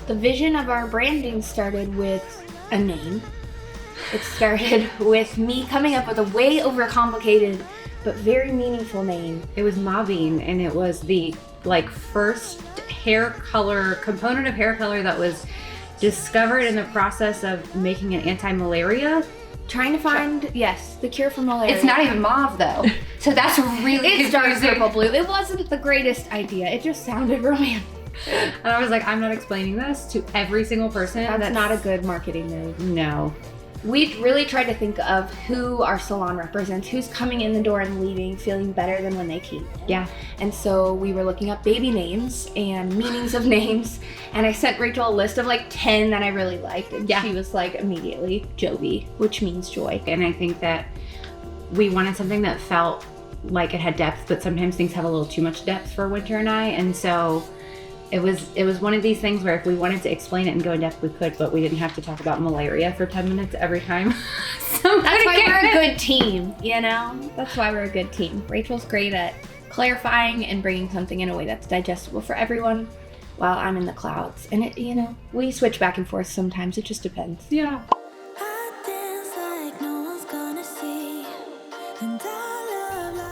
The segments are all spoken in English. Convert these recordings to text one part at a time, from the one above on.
The vision of our branding started with a name. It started with me coming up with a way overcomplicated but very meaningful name. It was Mauveine, and it was the first hair color, component of hair color that was discovered in the process of making an anti-malaria. Trying to find, yes, the cure for malaria. It's not even mauve though. So that's really It's dark confusing. purple blue. It wasn't the greatest idea. It just sounded romantic. And I was like, I'm not explaining this to every single person. That's not a good marketing move. No. We really tried to think of who our salon represents, who's coming in the door and leaving feeling better than when they came in. Yeah. And so we were looking up baby names and meanings of names, and I sent Rachel a list of 10 that I really liked, and she was like immediately Jovi, which means joy. And I think that we wanted something that felt like it had depth, but sometimes things have a little too much depth for Winter and I, and so it was one of these things where if we wanted to explain it and go in depth, we could, but we didn't have to talk about malaria for 10 minutes every time. That's why we're a good team, you know? That's why we're a good team. Rachel's great at clarifying and bringing something in a way that's digestible for everyone while I'm in the clouds. And it, we switch back and forth sometimes. It just depends. Yeah.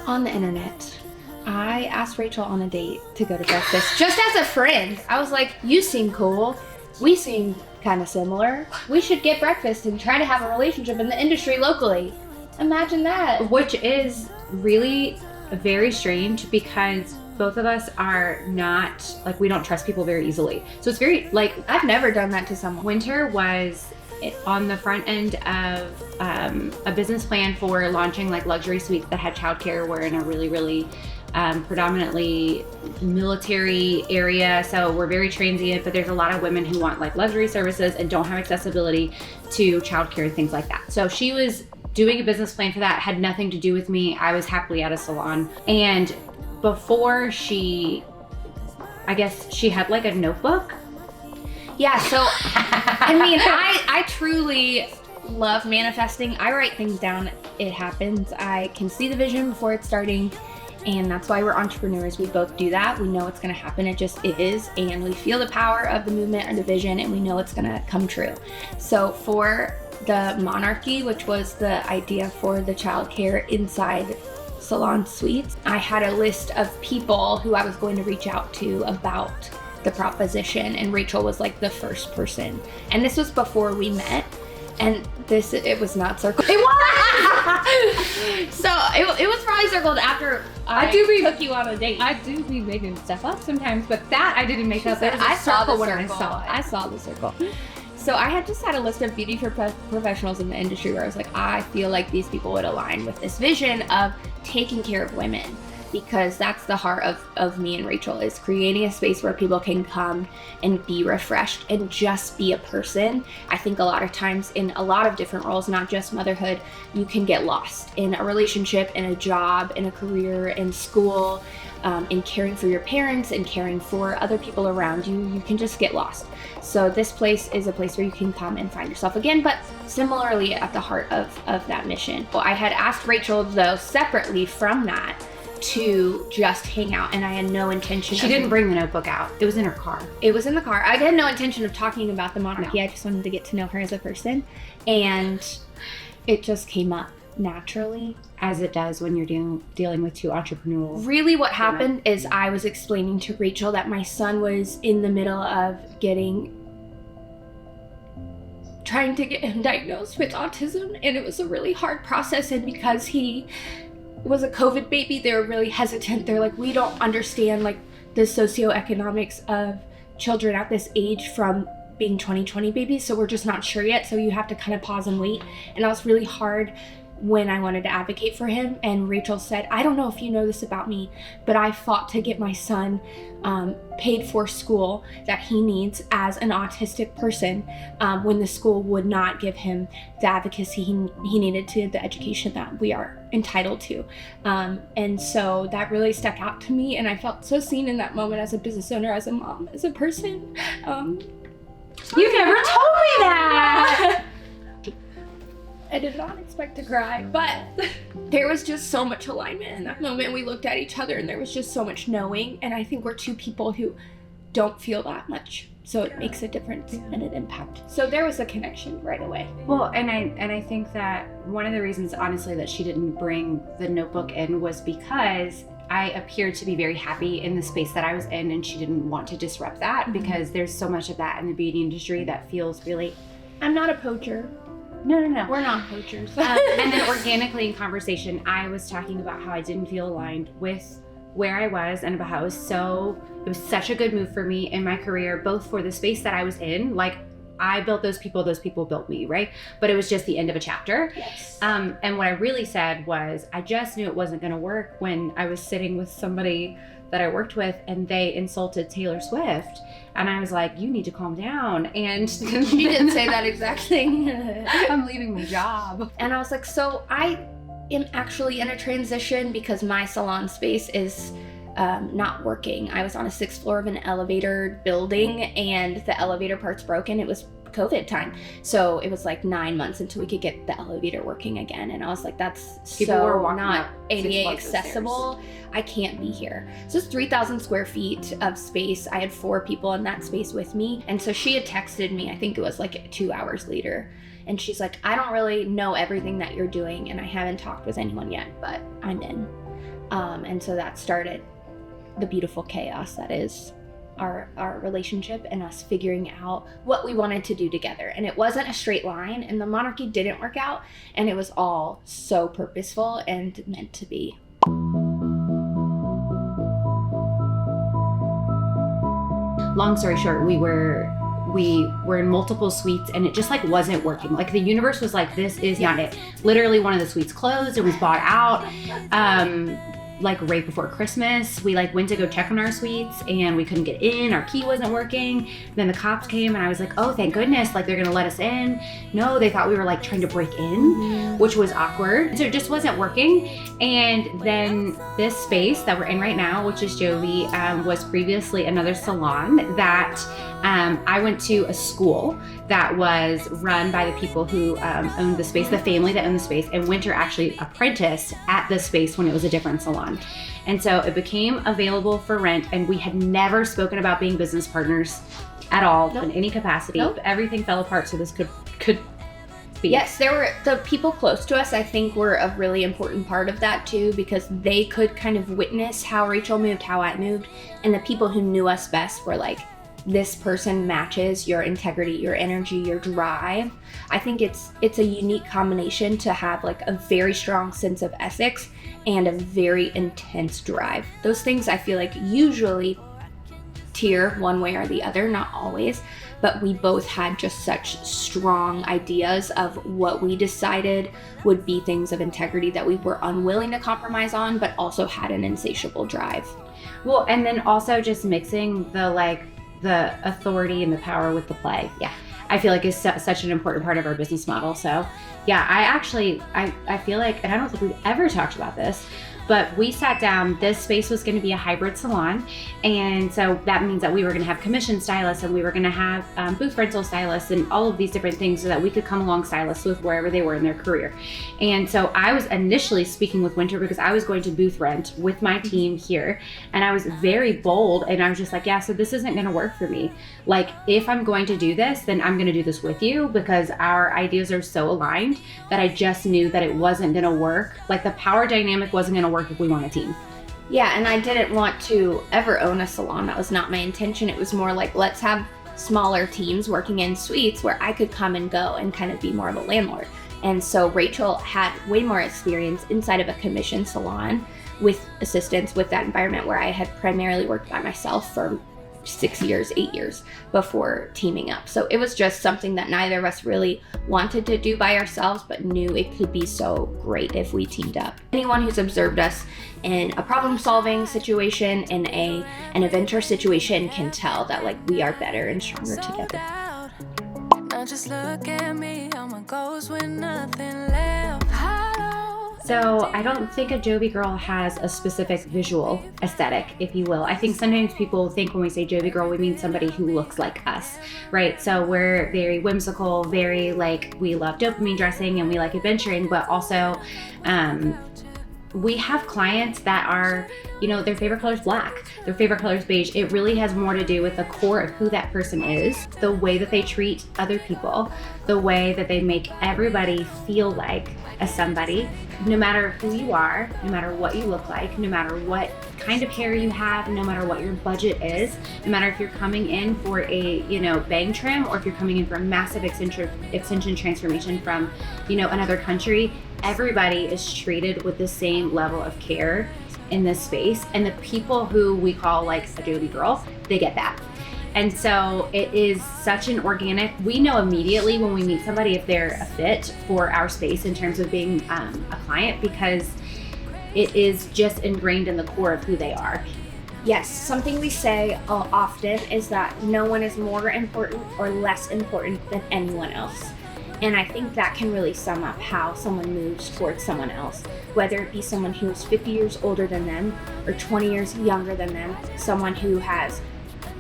On the internet, I asked Rachel on a date to go to breakfast, just as a friend. I was like, you seem cool. We seem kind of similar. We should get breakfast and try to have a relationship in the industry locally. Imagine that. Which is really very strange because both of us are not, we don't trust people very easily. So it's very, I've never done that to someone. Winter was on the front end of a business plan for launching luxury suites that had childcare. We're in a really, really predominantly military area, so we're very transient, but there's a lot of women who want luxury services and don't have accessibility to childcare and things like that. So she was doing a business plan for that, had nothing to do with me. I was happily at a salon. And before she had a notebook. Yeah, so I truly love manifesting. I write things down, it happens. I can see the vision before it's starting. And that's why we're entrepreneurs. We both do that. We know it's going to happen. It is. And we feel the power of the movement or the vision, and we know it's going to come true. So for the Monarchy, which was the idea for the childcare inside salon suites, I had a list of people who I was going to reach out to about the proposition. And Rachel was the first person. And this was before we met. And it was not circled. It was! So it was probably circled after I took you on a date. I do be making stuff up sometimes, but that I didn't make up. I saw the circle. I saw the circle. So I had just had a list of beauty professionals in the industry where I was like, I feel like these people would align with this vision of taking care of women. Because that's the heart of me and Rachel, is creating a space where people can come and be refreshed and just be a person. I think a lot of times in a lot of different roles, not just motherhood, you can get lost in a relationship, in a job, in a career, in school, in caring for your parents and caring for other people around you. You can just get lost. So this place is a place where you can come and find yourself again, but similarly at the heart of that mission. Well, I had asked Rachel, though, separately from that, to just hang out, and I had no intention. She didn't bring the notebook out. It was in her car. It was in the car. I had no intention of talking about the Monarchy. No. I just wanted to get to know her as a person, and it just came up naturally, as it does when you're dealing with two entrepreneurs. Really, what happened is I was explaining to Rachel that my son was in the middle of trying to get him diagnosed with autism, and it was a really hard process. And because he was a COVID baby, they were really hesitant. They're like, we don't understand the socioeconomics of children at this age from being 2020 babies, so we're just not sure yet, so you have to kind of pause and wait. And that was really hard when I wanted to advocate for him. And Rachel said, I don't know if you know this about me, but I fought to get my son paid for school that he needs as an autistic person when the school would not give him the advocacy he needed to, the education that we are entitled to. And so that really stuck out to me, and I felt so seen in that moment as a business owner, as a mom, as a person. You never told me that! I did not expect to cry, but there was just so much alignment in that moment. We looked at each other and there was just so much knowing, and I think we're two people who don't feel that much So it makes a difference and an impact. So there was a connection right away. Well, and I think that one of the reasons, honestly, that she didn't bring the notebook in was because I appeared to be very happy in the space that I was in, and she didn't want to disrupt that because there's so much of that in the beauty industry that feels really... I'm not a poacher. No. We're not poachers. And then organically in conversation, I was talking about how I didn't feel aligned with where I was and about how it was such a good move for me in my career, both for the space that I was in, like I built those people built me, right? But it was just the end of a chapter. Yes. And what I really said was, I just knew it wasn't going to work when I was sitting with somebody that I worked with and they insulted Taylor Swift. And I was like, you need to calm down. And she didn't say that exact thing. I'm leaving my job. And I was like, so I am actually in a transition because my salon space is not working. I was on a 6th floor of an elevator building and the elevator part's broken. It was COVID time. So it was like 9 months until we could get the elevator working again. And I was like, that's People were walking not up ADA accessible. I can't be here. So it's 3,000 square feet of space. I had 4 people in that space with me. And so she had texted me, I think it was like 2 hours later. And she's like, I don't really know everything that you're doing and I haven't talked with anyone yet, but I'm in. And so that started the beautiful chaos that is our relationship and us figuring out what we wanted to do together. And it wasn't a straight line, and the monarchy didn't work out, and it was all so purposeful and meant to be. Long story short, we were in multiple suites and it just like wasn't working. Like the universe was like, this is not it. Literally one of the suites closed, it was bought out. Like right before Christmas, we like went to go check on our suites and we couldn't get in, our key wasn't working. Then the cops came and I was like, oh, thank goodness, like they're gonna let us in. No, they thought we were like trying to break in, which was awkward. So it just wasn't working. And then this space that we're in right now, which is Jovi, was previously another salon that I went to a school that was run by the people who owned the space, the family that owned the space, and Winter actually apprenticed at the space when it was a different salon. And so it became available for rent, and we had never spoken about being business partners at all in any capacity. Everything fell apart so this could be. Yes, there were the people close to us, I think, were a really important part of that too, because they could kind of witness how Rachel moved, how I moved, and the people who knew us best were like, this person matches your integrity, your energy, your drive. I think it's a unique combination to have like a very strong sense of ethics and a very intense drive. Those things I feel like usually tier one way or the other, not always, but we both had just such strong ideas of what we decided would be things of integrity that we were unwilling to compromise on, but also had an insatiable drive. Well, and then also just mixing the authority and the power with the play. Yeah. I feel like is such an important part of our business model. So yeah, I feel like, and I don't think we've ever talked about this, but we sat down, this space was going to be a hybrid salon. And so that means that we were going to have commission stylists and we were going to have booth rental stylists and all of these different things so that we could come along stylists with wherever they were in their career. And so I was initially speaking with Winter because I was going to booth rent with my team here. And I was very bold and I was just like, yeah, so this isn't going to work for me. Like if I'm going to do this, then I'm going to do this with you because our ideas are so aligned that I just knew that it wasn't going to work. Like the power dynamic wasn't going to work if we want a team. Yeah, and I didn't want to ever own a salon. That was not my intention. It was more like, let's have smaller teams working in suites where I could come and go and kind of be more of a landlord. And so Rachel had way more experience inside of a commission salon with assistants with that environment where I had primarily worked by myself for 8 years before teaming up. So it was just something that neither of us really wanted to do by ourselves, but knew it could be so great if we teamed up. Anyone who's observed us in a problem-solving situation, in an adventure situation, can tell that like we are better and stronger together. Now just look at me, I'm a ghost with nothing left. So I don't think a Jovi girl has a specific visual aesthetic, if you will. I think sometimes people think when we say Jovi girl, we mean somebody who looks like us, right? So we're very whimsical, very like, we love dopamine dressing and we like adventuring, but also we have clients that are, their favorite color is black, their favorite color is beige. It really has more to do with the core of who that person is, the way that they treat other people, the way that they make everybody feel like a somebody, no matter who you are, no matter what you look like, no matter what kind of hair you have, no matter what your budget is, no matter if you're coming in for a, bang trim, or if you're coming in for a massive extension transformation from, another country. Everybody is treated with the same level of care in this space. And the people who we call like a Jovi girl, they get that. And so it is such an organic, we know immediately when we meet somebody if they're a fit for our space in terms of being a client, because it is just ingrained in the core of who they are. Yes, something we say often is that no one is more important or less important than anyone else. And I think that can really sum up how someone moves towards someone else, whether it be someone who's 50 years older than them or 20 years younger than them, someone who has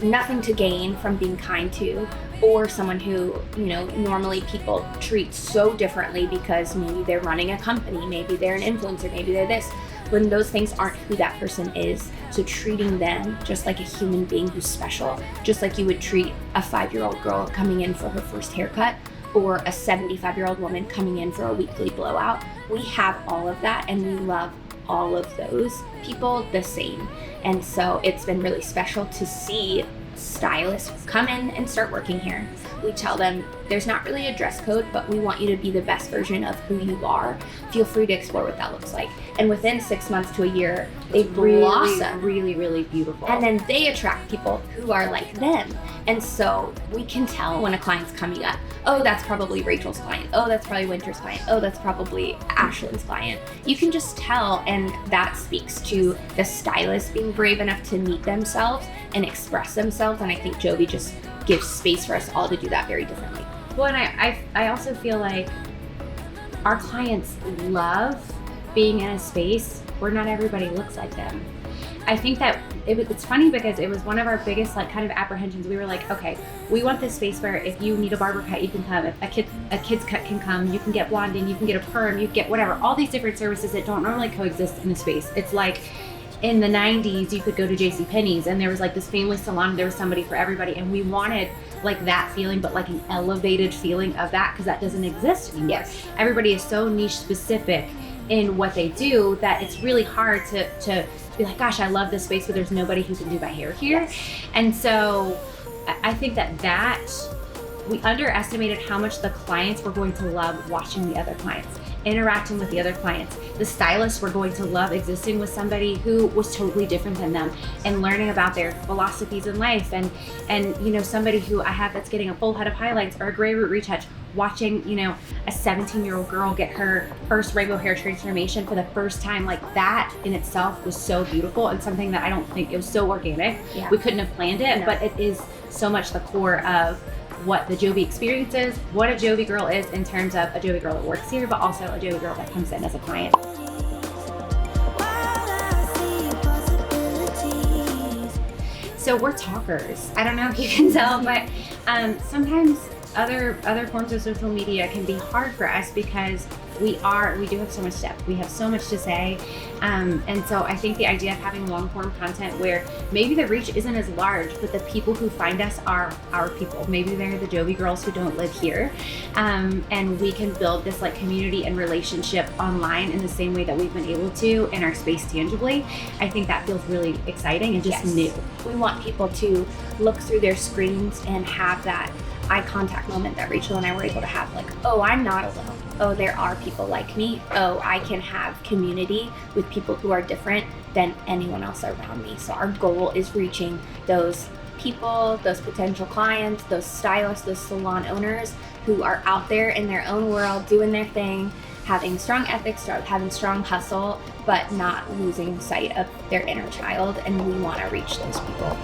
nothing to gain from being kind to, or someone who, normally people treat so differently because maybe they're running a company, maybe they're an influencer, maybe they're this, when those things aren't who that person is. So treating them just like a human being who's special, just like you would treat a 5-year-old girl coming in for her first haircut, or a 75-year-old woman coming in for a weekly blowout. We have all of that, and we love all of those people the same. And so it's been really special to see stylists come in and start working here. We tell them there's not really a dress code, but we want you to be the best version of who you are. Feel free to explore what that looks like. And within 6 months to a year, they blossom. Really, really beautiful. And then they attract people who are like them. And so we can tell when a client's coming up, oh, that's probably Rachel's client. Oh, that's probably Winter's client. Oh, that's probably Ashlyn's client. You can just tell, and that speaks to the stylist being brave enough to meet themselves and express themselves. And I think Jovi just gives space for us all to do that very differently. Well, and I also feel like our clients love being in a space where not everybody looks like them. I think that it's funny because it was one of our biggest kind of apprehensions. We were like, okay, we want this space where if you need a barber cut, you can come. If a kid's cut can come, you can get blonding, you can get a perm, you can get whatever. All these different services that don't normally coexist in a space. It's like in the 90s, you could go to JCPenney's and there was like this family salon, there was somebody for everybody. And we wanted like that feeling, but like an elevated feeling of that, because that doesn't exist anymore. Yes. Everybody is so niche specific in what they do that it's really hard to be like, gosh, I love this space, but there's nobody who can do my hair here. Yes. And so I think that we underestimated how much the clients were going to love watching the other clients, interacting with the other clients. The stylists were going to love existing with somebody who was totally different than them and learning about their philosophies in life. And somebody who I have that's getting a full head of highlights or a gray root retouch, watching, a 17-year-old girl get her first rainbow hair transformation for the first time. Like that in itself was so beautiful, and something that I don't think, it was so organic. Yeah. We couldn't have planned it, No. but it is so much the core of what the Jovi experience is, what a Jovi girl is in terms of a Jovi girl that works here, but also a Jovi girl that comes in as a client. So we're talkers. I don't know if you can tell, but sometimes other forms of social media can be hard for us because we do have so much depth. We have so much to say. And so I think the idea of having long form content where maybe the reach isn't as large, but the people who find us are our people. Maybe they're the Jovi girls who don't live here. And we can build this like community and relationship online in the same way that we've been able to in our space tangibly. I think that feels really exciting and just new. We want people to look through their screens and have that eye contact moment that Rachel and I were able to have, like, oh, I'm not alone. Oh, there are people like me. Oh, I can have community with people who are different than anyone else around me. So our goal is reaching those people, those potential clients, those stylists, those salon owners who are out there in their own world doing their thing, having strong ethics, having strong hustle, but not losing sight of their inner child. And we want to reach those people.